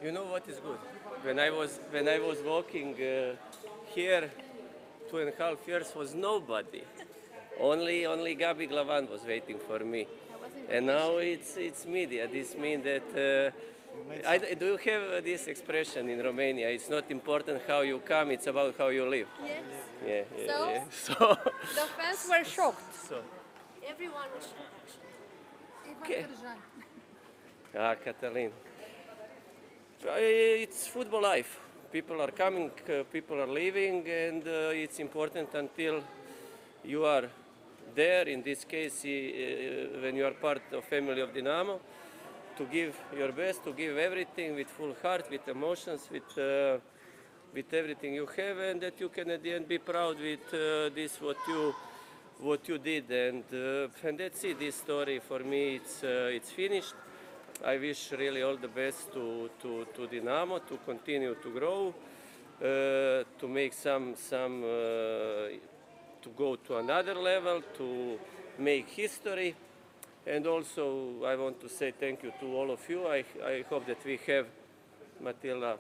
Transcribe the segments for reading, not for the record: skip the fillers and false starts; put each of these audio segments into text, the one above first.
You know what is good? When I was walking here, 2.5 years was nobody. Only Gabi Glavan was waiting for me, and now it's media. This means that. Do you have this expression in Romania? It's not important how you come; it's about how you live. Yes. Yeah. So The fans were shocked. so. Everyone was shocked. Okay. Catalin. It's football life. People are coming, people are leaving, and it's important until you are there. In this case, when you are part of family of Dinamo, to give your best, to give everything with full heart, with emotions, with everything you have, and that you can at the end be proud with this what you did, and that's it. This story for me, it's finished. I wish really all the best to Dinamo to continue to grow, to make some to go to another level, to make history. And also, I want to say thank you to all of you. I hope that we have, Matilda,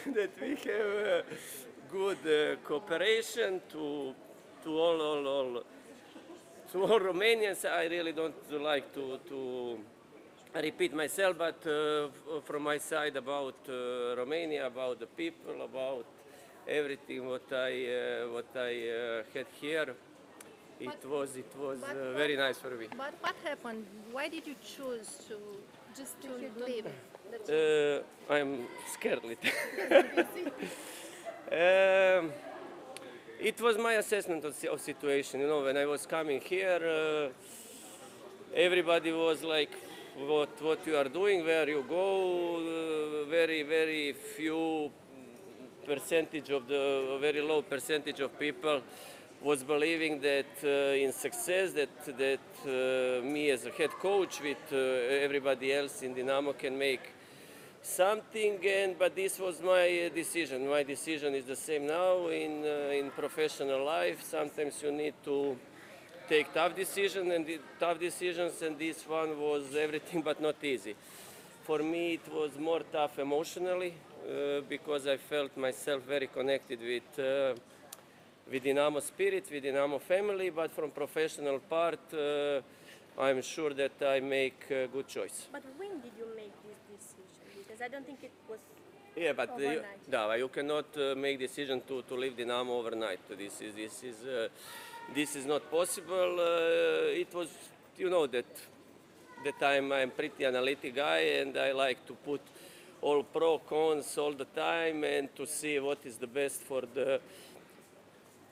that we have good cooperation to all Romanians. I really don't like to repeat myself, but from my side about Romania, about the people, about everything what I had here. It was very nice for me. But what happened? Why did you choose to leave? I'm scared little. It was my assessment of situation. You know, when I was coming here, everybody was like, "What you are doing? Where you go?" Very few percentage of the very low percentage of people was believing that in success that me as a head coach with everybody else in Dinamo can make something. But this was my decision. My decision is the same now in professional life. Sometimes you need to take tough decisions, and this one was everything but not easy. For me, it was more tough emotionally because I felt myself very connected with Dinamo spirit, with Dinamo family, but from professional part, I'm sure that I make a good choice. But when did you make this decision? Because I don't think it was but overnight. you cannot make decision to leave Dinamo overnight. This is not possible. It was, you know, that I'm pretty analytic guy, and I like to put all pro cons all the time and to see what is the best for the.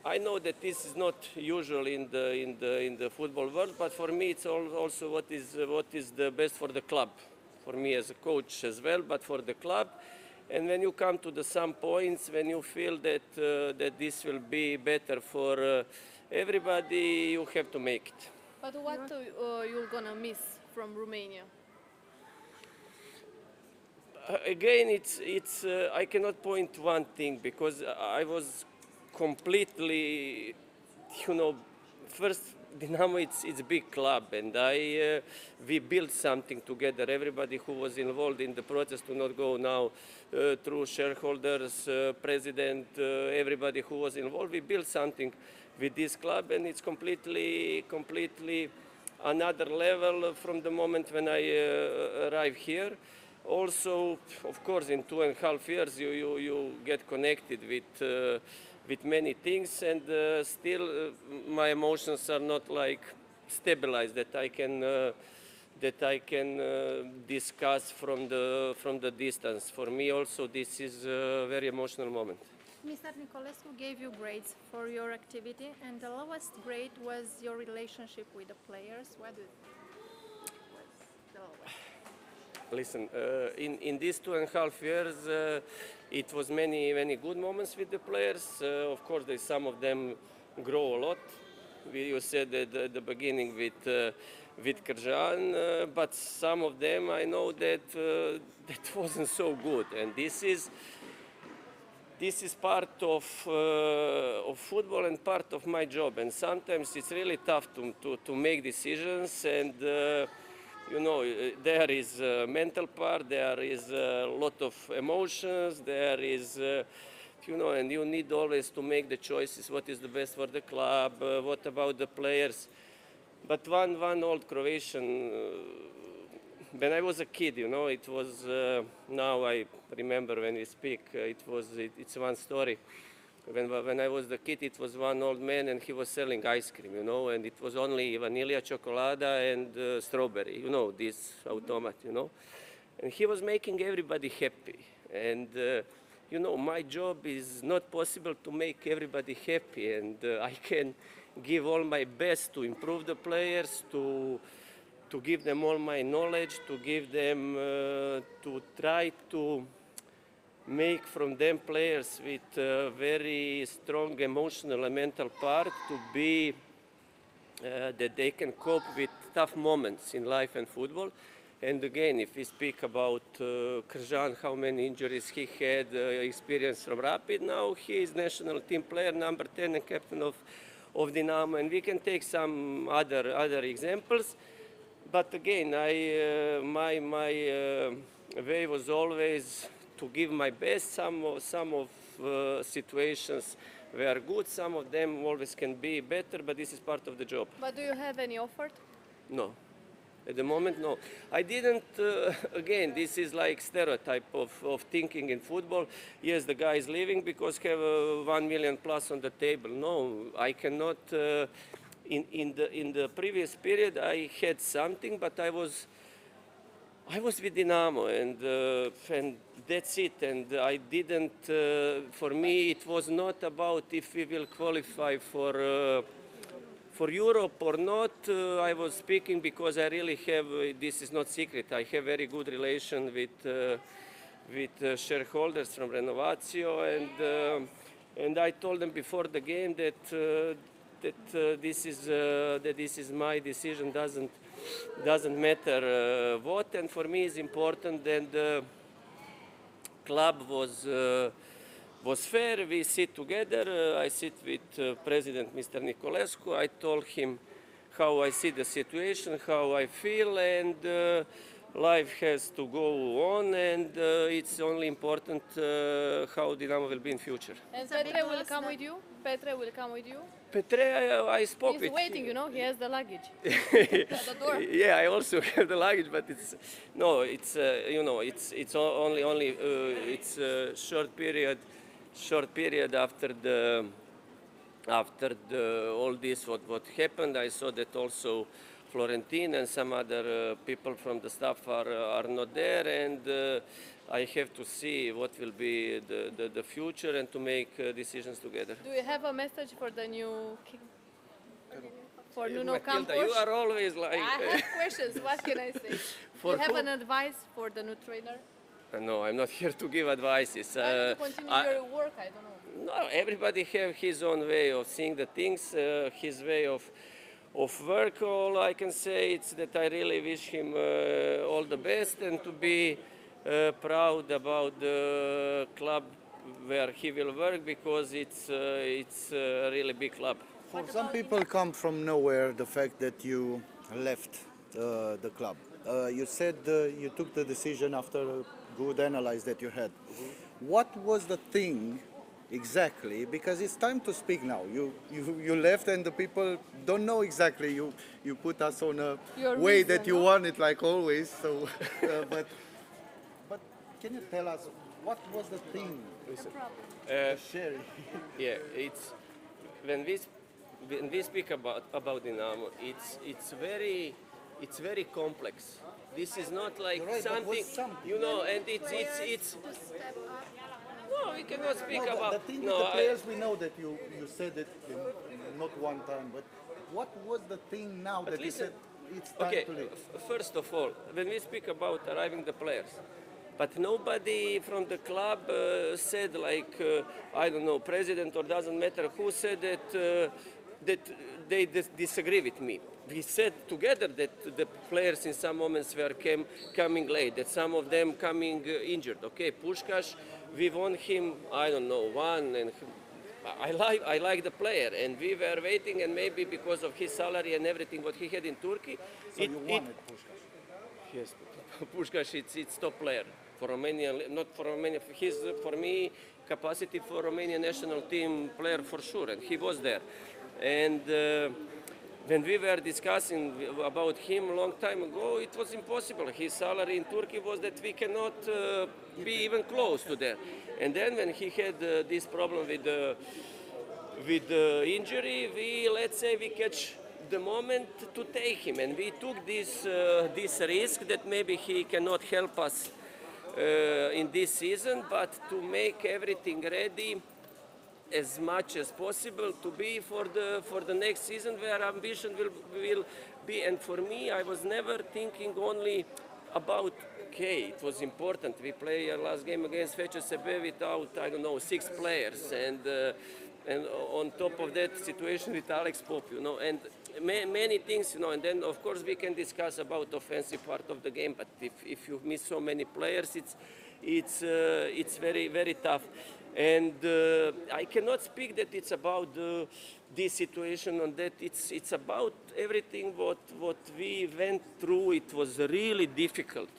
I know that this is not usual in the football world, but for me it's also what is the best for the club, for me as a coach as well, but for the club. And when you come to some points, when you feel that this will be better for everybody, you have to make it. But what you're gonna miss from Romania? Again, it's I cannot point one thing because I was completely, you know, first Dinamo it's a big club, and we built something together. Everybody who was involved in the process to not go now through shareholders, president, everybody who was involved, we built something with this club, and it's completely another level from the moment when I arrived here. Also, of course, in 2.5 years you get connected with many things, and still my emotions are not like stabilized that I can discuss from the distance. For me also this is a very emotional moment. Mr. Nicolescu gave you grades for your activity, and the lowest grade was your relationship with the players. What was the lowest? Listen, in these 2.5 years, it was many good moments with the players. Of course, some of them grow a lot. You said at the beginning with Krjan, but some of them I know that wasn't so good, and this is part of football and part of my job. And sometimes it's really tough to make decisions, and you know, there is a mental part, there is a lot of emotions, there is, you know, and you need always to make the choices, what is the best for the club, what about the players. But one old Croatian, when I was a kid, you know, it was, now I remember when we speak, it's one story. When I was the kid, it was one old man and he was selling ice cream, you know, and it was only vanilla, chocolada and strawberry, you know, this automat, you know. And he was making everybody happy. And, you know, my job is not possible to make everybody happy. And I can give all my best to improve the players, to give them all my knowledge, to give them, to try to make from them players with very strong emotional and mental part to be that they can cope with tough moments in life and football. And again, if we speak about Kržan, how many injuries he had, experience from Rapid, now he is national team player, number 10 and captain of Dinamo, and we can take some other examples. But again, my way was always to give my best. Some of situations were good, some of them always can be better, but this is part of the job. But do you have any offer? No. At the moment, no. I didn't, again, this is like stereotype of thinking in football. Yes, the guy is leaving because he have 1 million plus on the table. No, I cannot. In the previous period, I had something, but I was with Dinamo, and that's it. And I didn't. For me, it was not about if we will qualify for Europe or not. I was speaking because I really have. This is not secret. I have very good relation with shareholders from Renovatio, and I told them before the game that this is my decision. Doesn't matter what, and for me it's important that the club was fair. We sit together. I sit with President Mr. Nicolescu. I told him how I see the situation, how I feel, and life has to go on, and it's only important how Dinamo will be in future. And Petre will come with you? Petre will come with you? Petre, I spoke with He's waiting, you know, he has the luggage at the door. Yeah, I also have the luggage, but it's you know, it's only it's a short period after all this what happened. I saw that also Florentin and some other people from the staff are not there, and I have to see what will be the future and to make decisions together. Do you have a message for the new king? For Nuno Campos? You are always like... I have questions, what can I say? Do you have an advice for the new trainer? No, I'm not here to give advices. To continue your work, I don't know. No, everybody have his own way of seeing the things, his way of work. All I can say is that I really wish him all the best and to be proud about the club where he will work, because it's a really big club. For some people come from nowhere the fact that you left the club. You said you took the decision after a good analysis that you had. Mm-hmm. What was the thing exactly? Because it's time to speak now. You left and the people don't know exactly. You put us on a way that you want it, like always. So, but can you tell us what was the thing? Sharing. Yeah, it's when we speak about Dinamo, it's very complex. This is not like right, something, you know, and it's. No, we cannot speak about. The thing with the players, we know that you said it not one time, but what was the thing now that you said it's time to leave? First of all, when we speak about arriving the players, but nobody from the club said like, I don't know, president or doesn't matter who said that they disagree with me. We said together that the players in some moments were coming late, that some of them coming injured. Okay, Puskás, we won him, I don't know, one, and I like the player, and we were waiting, and maybe because of his salary and everything what he had in Turkey. So you wanted Puskás? Yes, Puskás, it's top player for Romania, not for Romania. He's for me capacity for Romanian national team player for sure, and he was there. And when we were discussing about him a long time ago, it was impossible. His salary in Turkey was that we cannot be even close to that. And then when he had this problem with the injury, let's say we catch the moment to take him, and we took this risk that maybe he cannot help us in this season, but to make everything ready as much as possible to be for the next season where ambition will be. And for me, I was never thinking only about, okay, it was important. We play our last game against FCSB without, I don't know, 6 players, and on top of that situation with Alex Pop, and many things, and then of course we can discuss about offensive part of the game, but if you miss so many players, it's very, very tough. And I cannot speak that it's about this situation on that. It's about everything what we went through. It was really difficult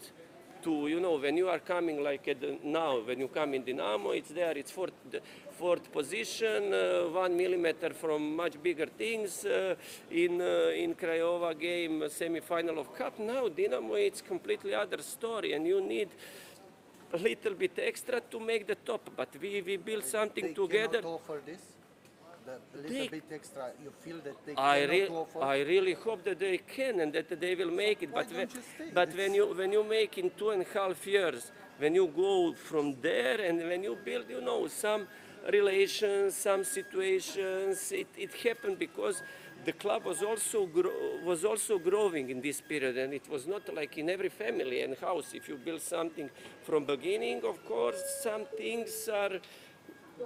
to, when you are coming like now, when you come in Dinamo, it's there, it's fourth position, 1 millimeter from much bigger things. In Craiova game, semi-final of Cup, now Dinamo, it's completely other story, and you need a little bit extra to make the top, but we build something together. They cannot offer this? The little bit extra, you feel that they cannot offer? I really hope that they can and that they will make it. Why don't you stay? But when you make in 2.5 years, when you go from there and when you build, some relations, some situations, it happened because the club was also growing in this period, and it was not like in every family and house. If you build something from beginning, of course, some things are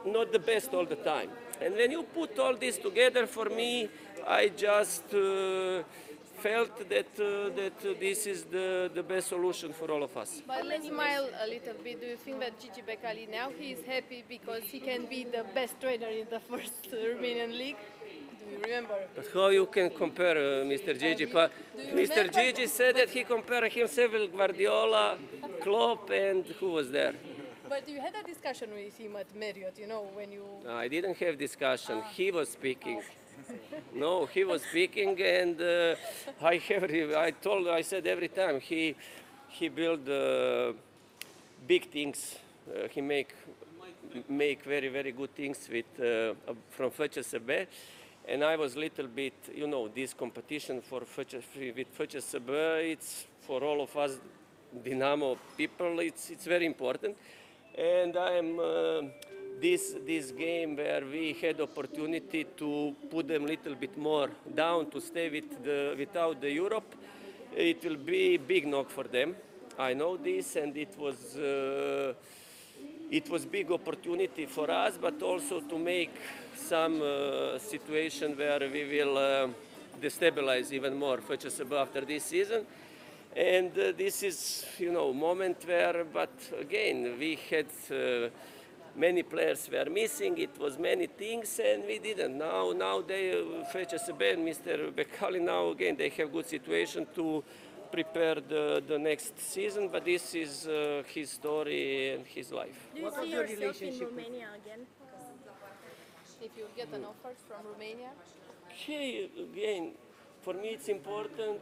not the best all the time. And when you put all this together, for me, I just felt that this is the best solution for all of us. But let's smile a little bit. Do you think that Gigi Becali now he is happy because he can be the best trainer in the first Romanian league? Do you remember? But how you can compare Mr. Gigi? Mr. Gigi said that he compared himself with Guardiola, Klopp, and who was there? But you had a discussion with him at Marriott, when you... No, I didn't have discussion. He was speaking. No, he was speaking, and I said every time he build big things. He make very, very good things with from FCSB, and I was little bit, this competition with FCSB. It's for all of us Dinamo people. It's very important. And I'm this game where we had opportunity to put them a little bit more down to stay without the Europe. It will be big knock for them. I know this, and it was big opportunity for us, but also to make some situation where we will destabilize even more FCSB after this season. And this is, moment where, but again, we had many players were missing. It was many things, and we didn't. Now they, FCSB and Mr. Becali, now again, they have good situation to prepare the next season, but this is his story and his life. Do you see yourself in Romania again? If you get an offer from Romania? Okay, again, for me it's important,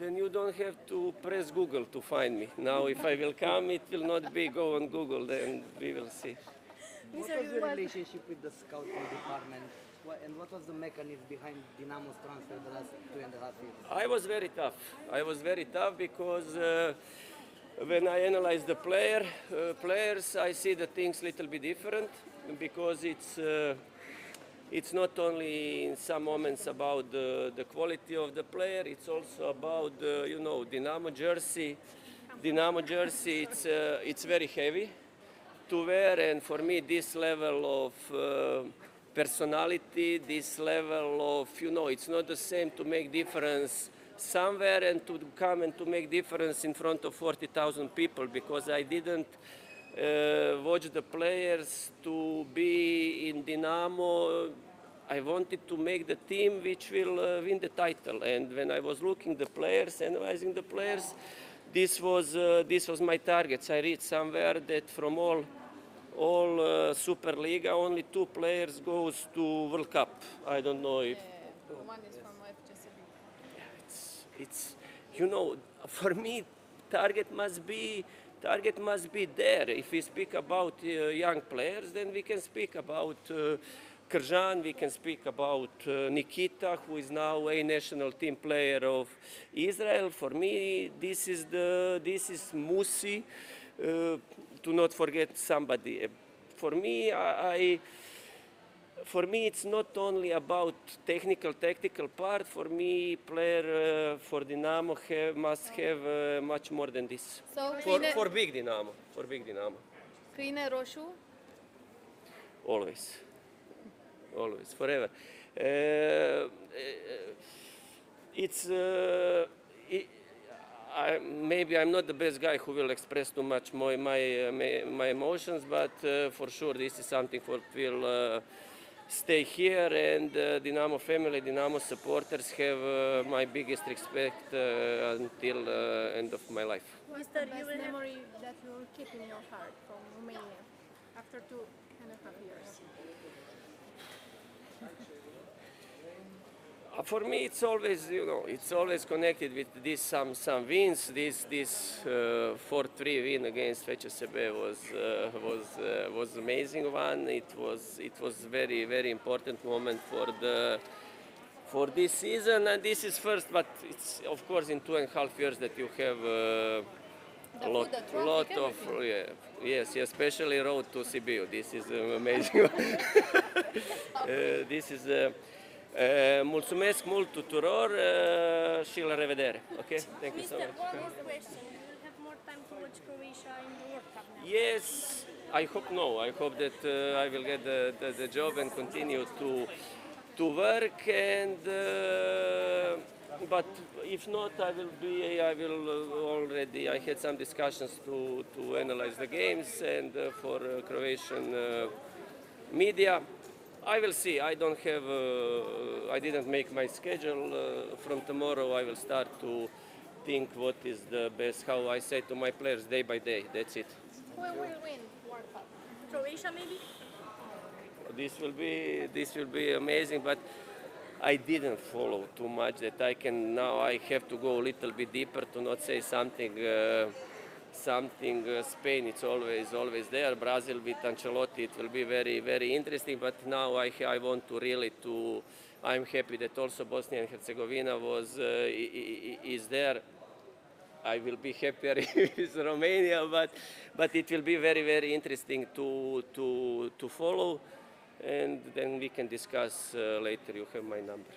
then you don't have to press Google to find me. Now, if I will come, it will not be go on Google, then we will see. What was your relationship with the scouting department, and what was the mechanism behind Dinamo's transfer the last 2.5 years? I was very tough. I was very tough because when I analyze the players, I see the things a little bit different, because it's not only in some moments about the quality of the player, it's also about, Dinamo jersey. Dinamo jersey, it's very heavy to wear, and for me this level of personality, this level of, it's not the same to make difference somewhere and to come and to make difference in front of 40,000 people, because I didn't watch the players to be in Dinamo I wanted to make the team which will win the title. And when I was looking the players, analyzing the players, this was my targets. I read somewhere that from all Superliga, only 2 players goes to World Cup. I don't know if One is from FCSB. it's you know, for me target must be there. If we speak about young players, then we can speak about Krjan, we can speak about Nikita, who is now a national team player of Israel. For me, this is Musi. To not forget somebody. For me, it's not only about tactical part. For me, player for Dinamo must have much more than this. So, For big Dinamo. câine roșu? Always, forever. Maybe I'm not the best guy who will express too much my emotions, but for sure this is something that will stay here, and Dinamo family, Dinamo supporters have my biggest respect until end of my life. What's the best memory that you will keep in your heart from Romania after 2.5 years? For me, it's always connected with this some wins. This 4-3 win against FCSB was amazing one. It was very important moment for this season, and this is first. But it's of course in 2.5 years that you have a lot of yes, especially road to Sibiu. This is amazing. This is. Mulțumesc mult tuturor și la revedere. Okay? Thank you so much. One more question. You will have more time to watch Croatia in the World Cup now. Yes, I hope no. I hope that I will get the job and continue to work. And but if not, I had some discussions to analyze the games and for Croatian media. I will see. I didn't make my schedule. From tomorrow I will start to think what is the best, how I say to my players day by day. That's it. Who will win World Cup? Croatia maybe? This will be amazing, but I didn't follow too much that I have to go a little bit deeper to not say something Spain, it's always there. Brazil with Ancelotti, it will be very interesting. But now I want to really I'm happy that also Bosnia and Herzegovina is there. I will be happier with Romania, but it will be very interesting to follow, and then we can discuss later. You have my number.